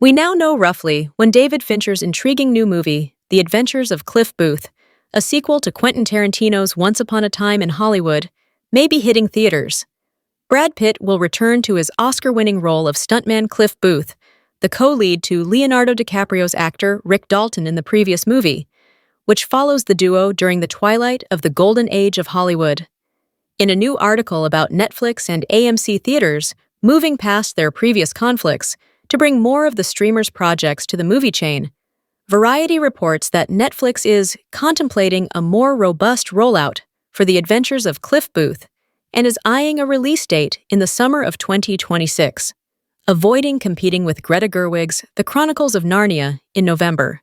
We now know roughly when David Fincher's intriguing new movie, The Adventures of Cliff Booth, a sequel to Quentin Tarantino's Once Upon a Time in Hollywood, may be hitting theaters. Brad Pitt will return to his Oscar-winning role of stuntman Cliff Booth, the co-lead to Leonardo DiCaprio's actor Rick Dalton in the previous movie, which follows the duo during the twilight of the golden age of Hollywood. In a new article about Netflix and AMC theaters moving past their previous conflicts to bring more of the streamers' projects to the movie chain, Variety reports that Netflix is contemplating a more robust rollout for The Adventures of Cliff Booth and is eyeing a release date in the summer of 2026, avoiding competing with Greta Gerwig's The Chronicles of Narnia in November.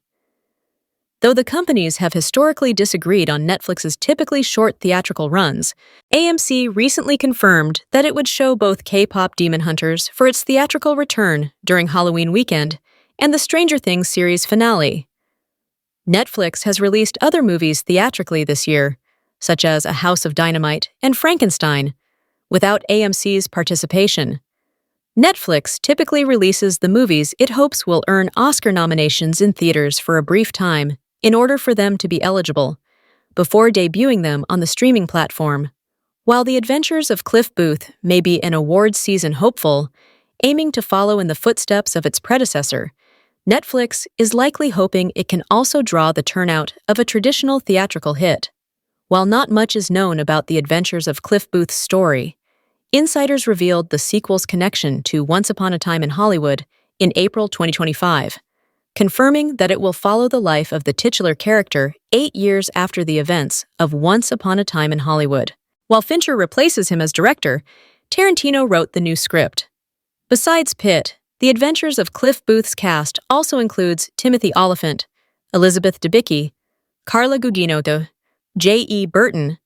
Though the companies have historically disagreed on Netflix's typically short theatrical runs, AMC recently confirmed that it would show both K-pop Demon Hunters for its theatrical return during Halloween weekend and the Stranger Things series finale. Netflix has released other movies theatrically this year, such as A House of Dynamite and Frankenstein, without AMC's participation. Netflix typically releases the movies it hopes will earn Oscar nominations in theaters for a brief time in order for them to be eligible, before debuting them on the streaming platform. While The Adventures of Cliff Booth may be an awards season hopeful, aiming to follow in the footsteps of its predecessor, Netflix is likely hoping it can also draw the turnout of a traditional theatrical hit. While not much is known about The Adventures of Cliff Booth's story, insiders revealed the sequel's connection to Once Upon a Time in Hollywood in April 2025, confirming that it will follow the life of the titular character 8 years after the events of Once Upon a Time in Hollywood. While Fincher replaces him as director, Tarantino wrote the new script. Besides Pitt, The Adventures of Cliff Booth's cast also includes Timothy Olyphant, Elizabeth Debicki, Carla Gugino, J.E. Burton,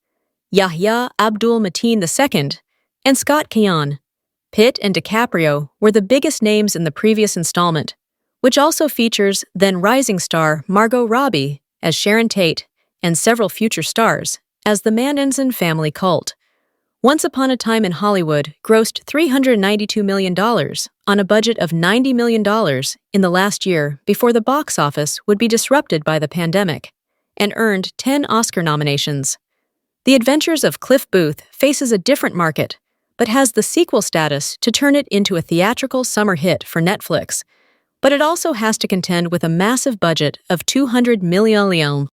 Yahya Abdul-Mateen II, and Scott Kahn. Pitt and DiCaprio were the biggest names in the previous installment, which also features then-rising star Margot Robbie as Sharon Tate and several future stars as the Manson family cult. Once Upon a Time in Hollywood grossed $392 million on a budget of $90 million in the last year before the box office would be disrupted by the pandemic, and earned 10 Oscar nominations. The Adventures of Cliff Booth faces a different market, but has the sequel status to turn it into a theatrical summer hit for Netflix, but it also has to contend with a massive budget of $200 million.